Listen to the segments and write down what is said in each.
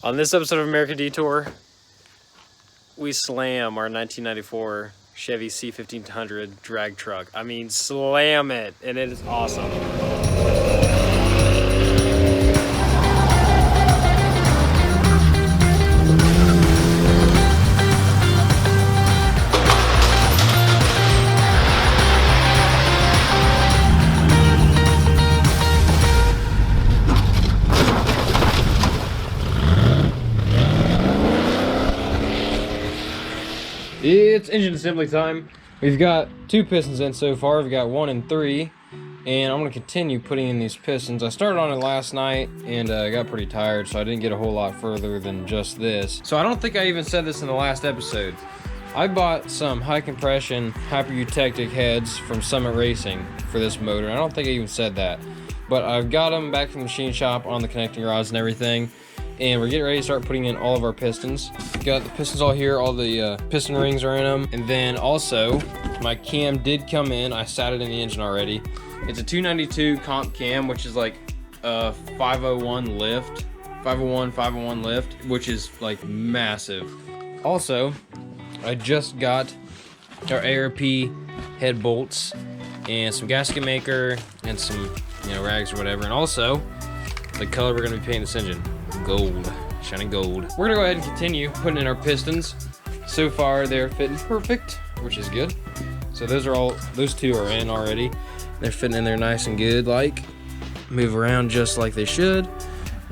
On this episode of American Detour, we slam our 1994 Chevy C1500 drag truck. I mean, slam it, and it is awesome. It's engine assembly time. We've got 2 pistons in so far. We've got 1 and 3, and I'm gonna continue putting in these pistons. I started on it last night and I got pretty tired, so I didn't get a whole lot further than just this. So I don't think I even said this in the last episode. I bought some high compression hyper-eutectic heads from Summit Racing for this motor. I don't think I even said that, but I've got them back from the machine shop on the connecting rods and everything. And we're getting ready to start putting in all of our pistons. Got the pistons all here, all the piston rings are in them. And then also, my cam did come in. I sat it in the engine already. It's a 292 comp cam, which is like a 501 lift, 501 lift, which is like massive. Also, I just got our ARP head bolts and some gasket maker and some, rags or whatever. And also, the color we're gonna be painting this engine. Gold, shiny gold. We're gonna go ahead and continue putting in our pistons. So far they're fitting perfect, which is good. So those 2 are in already. They're fitting in there nice and good, like move around just like they should.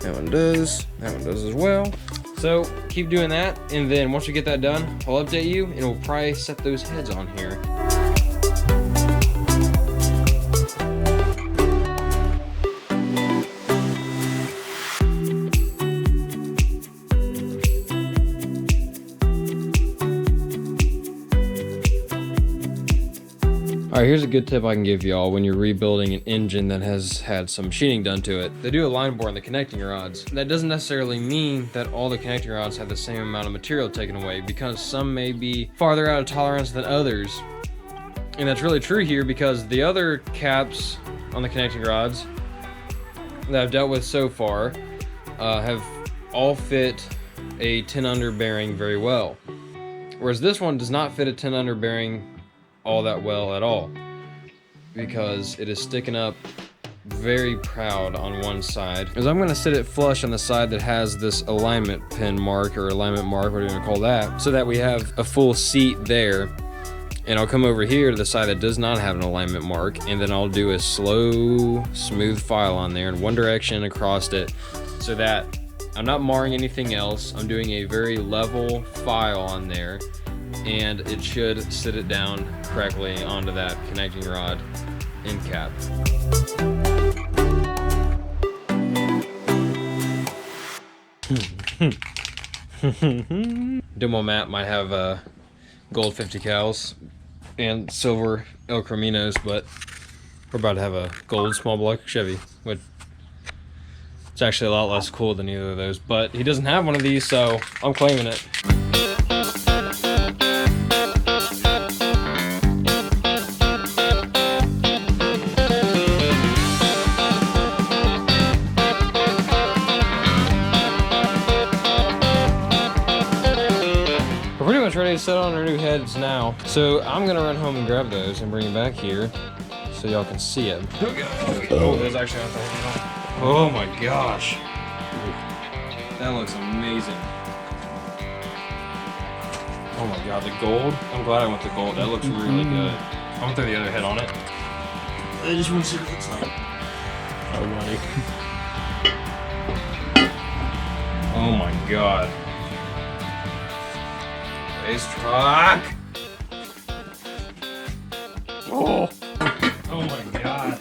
That one does as well. So keep doing that, and then once we get that done, I'll update you and we'll probably set those heads on here. Alright, here's a good tip I can give y'all when you're rebuilding an engine that has had some machining done to it. They do a line bore on the connecting rods. That doesn't necessarily mean that all the connecting rods have the same amount of material taken away, because some may be farther out of tolerance than others. And that's really true here, because the other caps on the connecting rods that I've dealt with so far have all fit a 10 under bearing very well. Whereas this one does not fit a 10 under bearing all that well at all, because it is sticking up very proud on one side. Because I'm going to sit it flush on the side that has this alignment pin mark, or alignment mark, whatever you want to call that, so that we have a full seat there. And I'll come over here to the side that does not have an alignment mark, and then I'll do a slow, smooth file on there in one direction across it, so that I'm not marring anything else. I'm doing a very level file on there, and it should sit it down correctly onto that connecting rod end cap. Demo mat might have gold 50 cals and silver El Caminos, but we're about to have a gold small block Chevy, which it's actually a lot less cool than either of those, but he doesn't have one of these, so I'm claiming it. Ready to set on our new heads now, so I'm gonna run home and grab those and bring them back here so y'all can see them. Oh, there's actually not that. Oh my gosh, that looks amazing. Oh my god, the gold. I'm glad I went the gold. That looks really good. I'm gonna throw the other head on it. I just want to see what it looks like. Oh buddy. Oh my god. Race truck! Oh! Oh my god.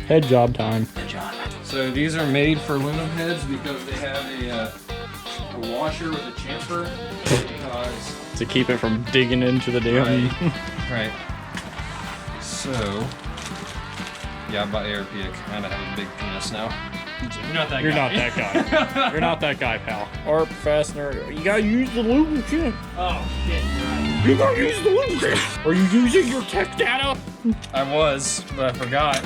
Head job time. Head job. So these are made for aluminum heads because they have a washer with a chamfer. To keep it from digging into the damn. Right. So, yeah, I bought ARP. I kind of have a big penis now. You're not that guy. You're not that guy. You're not that guy, pal. ARP fastener. You gotta use the lubricant. Oh, shit, you're right. You gotta use the lubricant. Are you using your tech data? I was, but I forgot.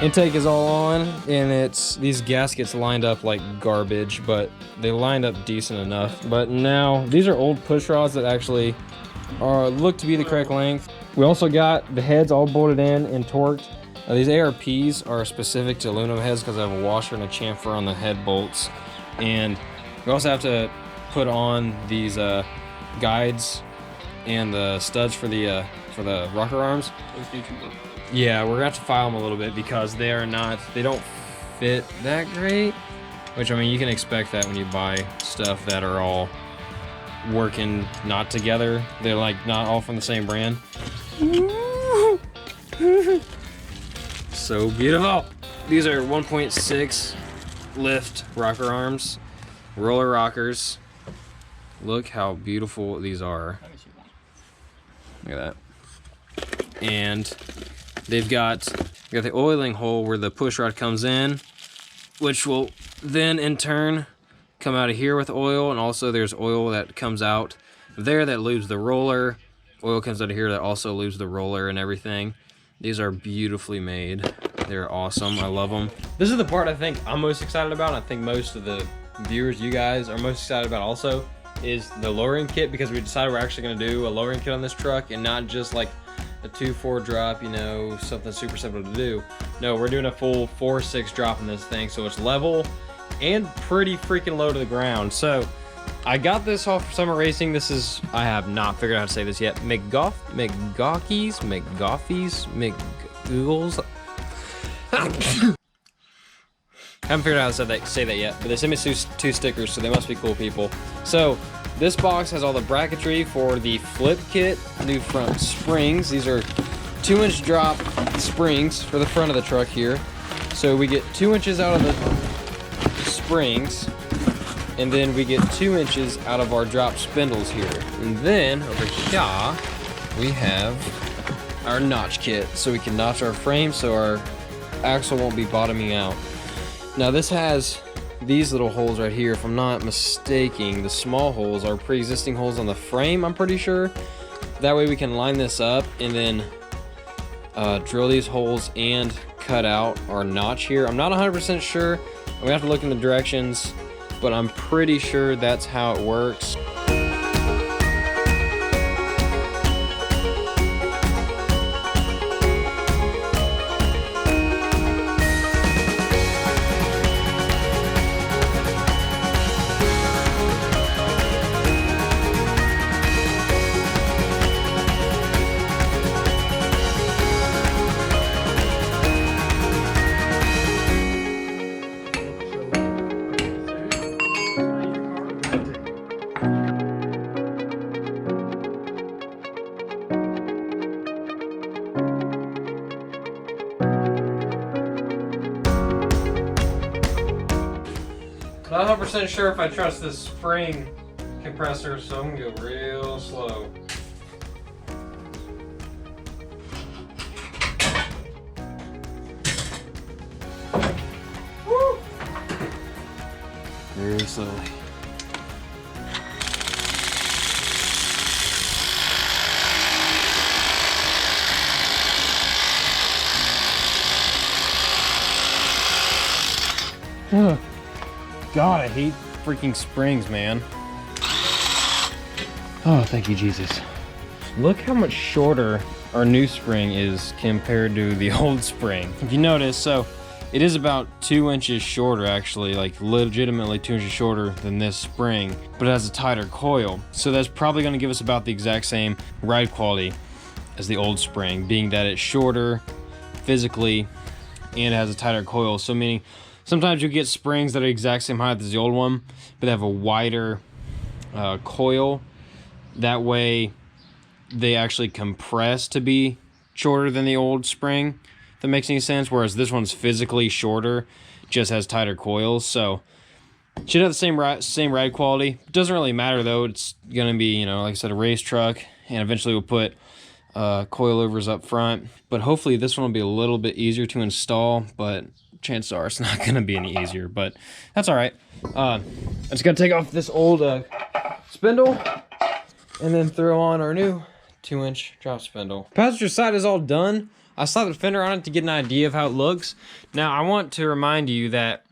Intake is all on, and it's these gaskets lined up like garbage, but they lined up decent enough. But now these are old push rods that actually look to be the correct length. We also got the heads all bolted in and torqued. These ARPs are specific to aluminum heads because I have a washer and a chamfer on the head bolts, and we also have to put on these guides and the studs for the rocker arms. Yeah, we're gonna have to file them a little bit because they don't fit that great. Which, I mean, you can expect that when you buy stuff that are all working not together. They're like not all from the same brand. So beautiful. These are 1.6 lift rocker arms, roller rockers. Look how beautiful these are. Look at that. And they've got the oiling hole where the push rod comes in, which will then in turn come out of here with oil, and also there's oil that comes out there that lubes the roller. Oil comes out of here that also lubes the roller and everything. These are beautifully made. They're awesome. I love them. This is the part I think I'm most excited about. I think most of the viewers, you guys, are most excited about also, is the lowering kit, because we decided we're actually going to do a lowering kit on this truck and not just like a 2-4 drop, you know, something super simple to do. No, we're doing a full 4-6 drop in this thing, so it's level and pretty freaking low to the ground. So I got this off for Summer Racing. This is, I have not figured out how to say this yet. McGoughies, McGoogles. Haven't figured out how to say that yet, but they sent me two stickers, so they must be cool people. So this box has all the bracketry for the flip kit, new front springs. These are 2-inch drop springs for the front of the truck here. So we get 2 inches out of the springs, and then we get 2 inches out of our drop spindles here. And then over here, we have our notch kit, so we can notch our frame so our axle won't be bottoming out. Now this has these little holes right here. If I'm not mistaken, the small holes are pre-existing holes on the frame, I'm pretty sure. That way we can line this up and then drill these holes and cut out our notch here. I'm not 100% sure. We have to look in the directions, but I'm pretty sure that's how it works. Not 100% sure if I trust this spring compressor, so I'm gonna go real slow. Woo! Very slowly. God, I hate freaking springs, man. Oh, thank you, Jesus. Look how much shorter our new spring is compared to the old spring. If you notice, so it is about 2 inches shorter, actually, like legitimately 2 inches shorter than this spring, but it has a tighter coil. So that's probably gonna give us about the exact same ride quality as the old spring, being that it's shorter physically and it has a tighter coil. So meaning, sometimes you get springs that are the exact same height as the old one, but they have a wider coil. That way, they actually compress to be shorter than the old spring, if that makes any sense. Whereas this one's physically shorter, just has tighter coils. So, should have the same ride quality. It doesn't really matter though. It's gonna be, you know, like I said, a race truck, and eventually we'll put coilovers up front. But hopefully this one will be a little bit easier to install, but chances are it's not going to be any easier, but that's all right. I just got to take off this old spindle and then throw on our new 2-inch drop spindle. Passenger side is all done. I slapped the fender on it to get an idea of how it looks. Now, I want to remind you that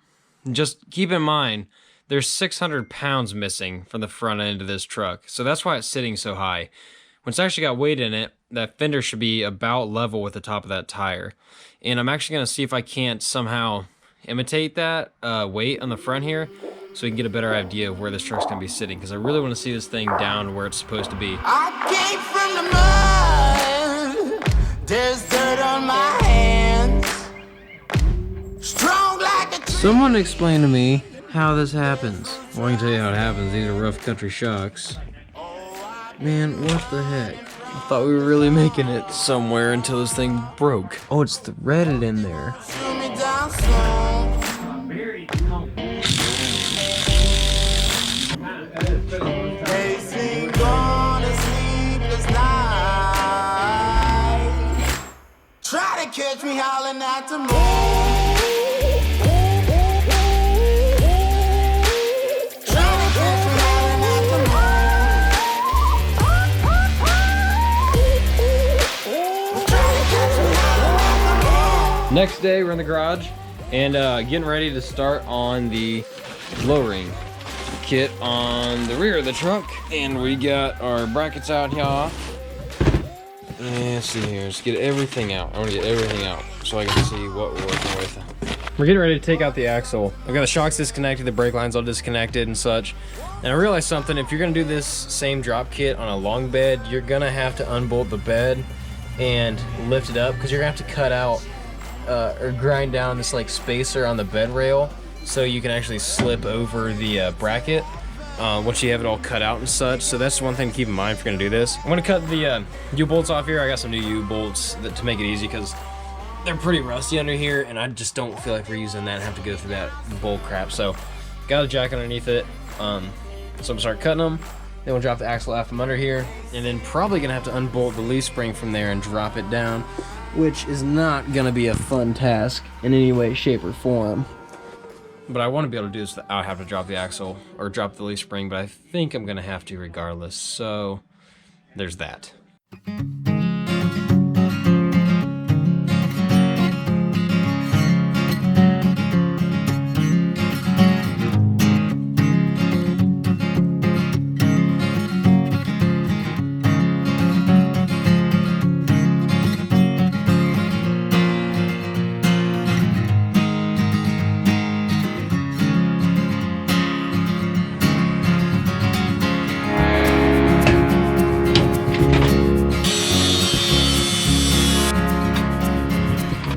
just keep in mind, there's 600 pounds missing from the front end of this truck. So that's why it's sitting so high. When it's actually got weight in it, that fender should be about level with the top of that tire. And I'm actually gonna see if I can't somehow imitate that weight on the front here so we can get a better idea of where this truck's gonna be sitting, because I really wanna see this thing down where it's supposed to be. I came from the mud, there's dirt on my hands, strong like a tree. Someone explain to me how this happens. Well, I can tell you how it happens. These are rough country shocks. Man, what the heck? I thought we were really making it somewhere until this thing broke. Oh, it's threaded in there. Try to catch me howling at the moon. Next day, we're in the garage and getting ready to start on the lowering kit on the rear of the truck. And we got our brackets out here. And let's see here, let's get everything out. I want to get everything out so I can see what we're working with. We're getting ready to take out the axle. I've got the shocks disconnected, the brake lines all disconnected and such. And I realized something, if you're gonna do this same drop kit on a long bed, you're gonna have to unbolt the bed and lift it up, because you're gonna have to cut out or grind down this like spacer on the bed rail so you can actually slip over the bracket once you have it all cut out and such. So that's one thing to keep in mind if you're gonna do this. I'm gonna cut the U-bolts off here. I got some new U-bolts to make it easy because they're pretty rusty under here, and I just don't feel like reusing that and have to go through that bolt crap. So got a jack underneath it. So I'm gonna start cutting them. Then we'll drop the axle out from under here, and then probably gonna have to unbolt the leaf spring from there and drop it down, which is not gonna be a fun task in any way, shape, or form. But I want to be able to do this without having to drop the axle or drop the leaf spring, but I think I'm gonna have to regardless. So there's that.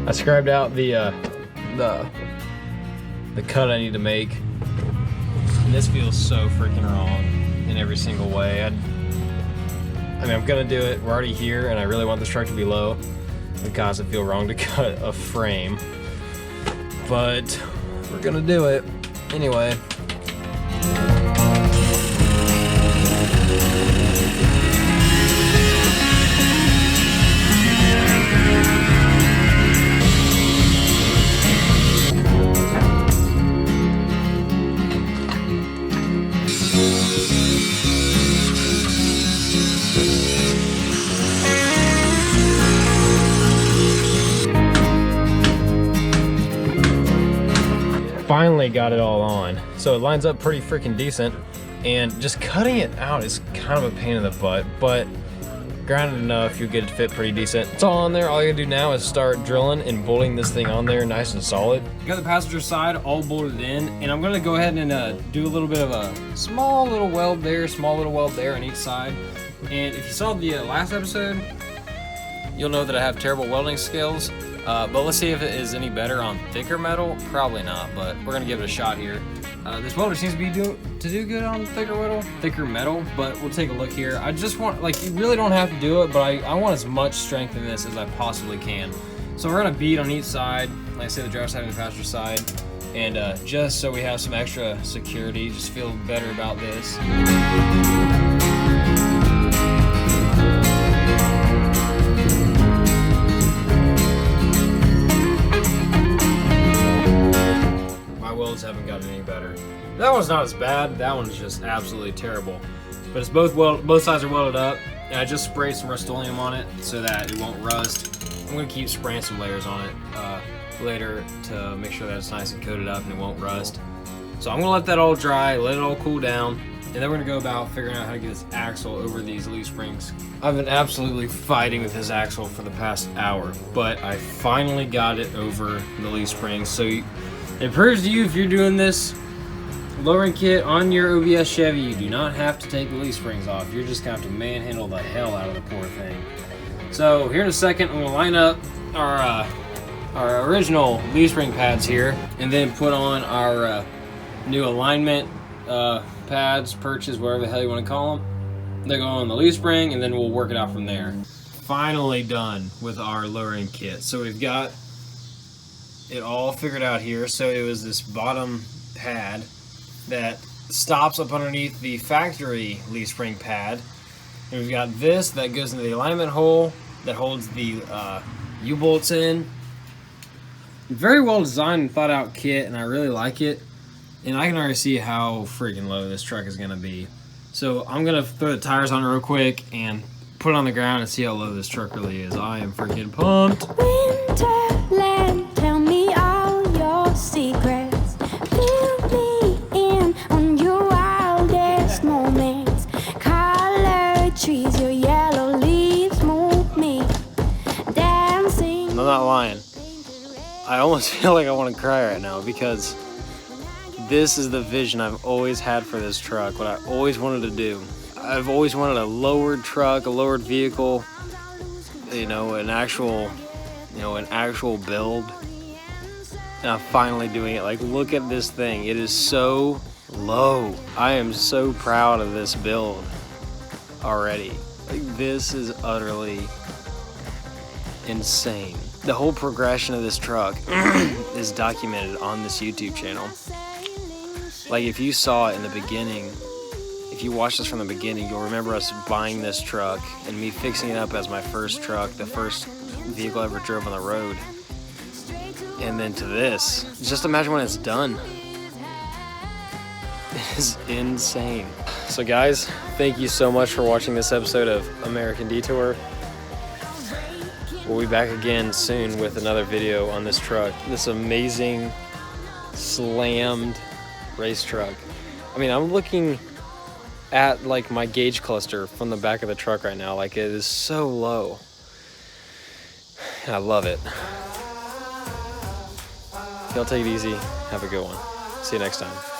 I scribed out the cut I need to make, and this feels so freaking wrong in every single way. I mean, I'm gonna do it. We're already here, and I really want this truck to be low because I feel wrong to cut a frame, but we're gonna do it anyway. Finally got it all on. So it lines up pretty freaking decent, and just cutting it out is kind of a pain in the butt, but grounded enough, you get it to fit pretty decent. It's all on there. All you gotta do now is start drilling and bolting this thing on there nice and solid. Got the passenger side all bolted in, and I'm gonna go ahead and do a little bit of a small little weld there on each side. And if you saw the last episode, you'll know that I have terrible welding skills. But let's see if it is any better on thicker metal. Probably not, but we're gonna give it a shot here. This welder seems to be do good on thicker metal, but we'll take a look here. I just want, like, you really don't have to do it, but I want as much strength in this as I possibly can. So we're gonna bead on each side, like I said, the driver's side and the passenger side, and just so we have some extra security, just feel better about this. Haven't gotten any better. That one's not as bad. That one's just absolutely terrible. But it's both sides are welded up, and I just sprayed some Rust-Oleum on it so that it won't rust. I'm gonna keep spraying some layers on it later to make sure that it's nice and coated up and it won't rust. So I'm gonna let that all dry, let it all cool down, and then we're gonna go about figuring out how to get this axle over these leaf springs. I've been absolutely fighting with this axle for the past hour, but I finally got it over the leaf springs. So it proves to you, if you're doing this lowering kit on your OBS Chevy, you do not have to take the leaf springs off. You're just gonna have to manhandle the hell out of the poor thing. So here in a second, I'm gonna line up our original leaf spring pads here, and then put on our new alignment pads, perches, whatever the hell you want to call them. They go on the leaf spring, and then we'll work it out from there. Finally done with our lowering kit. So we've got it all figured out here. So it was this bottom pad that stops up underneath the factory leaf spring pad. And we've got this that goes into the alignment hole that holds the U-bolts in. Very well designed and thought out kit, and I really like it. And I can already see how freaking low this truck is gonna be. So I'm gonna throw the tires on real quick and put it on the ground and see how low this truck really is. I am freaking pumped. Winterland, tell me all your secrets. Fill me in on your wildest moments. Colored trees, your yellow leaves move me. Dancing. I'm not lying. I almost feel like I want to cry right now, because this is the vision I've always had for this truck, what I always wanted to do. I've always wanted a lowered truck, a lowered vehicle, you know, an actual build. And I'm finally doing it. Like, look at this thing. It is so low. I am so proud of this build already. Like, this is utterly insane. The whole progression of this truck is documented on this YouTube channel. Like, if you saw it in the beginning, if you watched this from the beginning, you'll remember us buying this truck and me fixing it up as my first truck, the first vehicle I ever drove on the road. And then to this, just imagine when it's done. It is insane. So guys, thank you so much for watching this episode of American Detour. We'll be back again soon with another video on this truck. This amazing, slammed race truck. I mean, I'm looking at like my gauge cluster from the back of the truck right now. Like, it is so low. And I love it. Y'all take it easy. Have a good one. See you next time.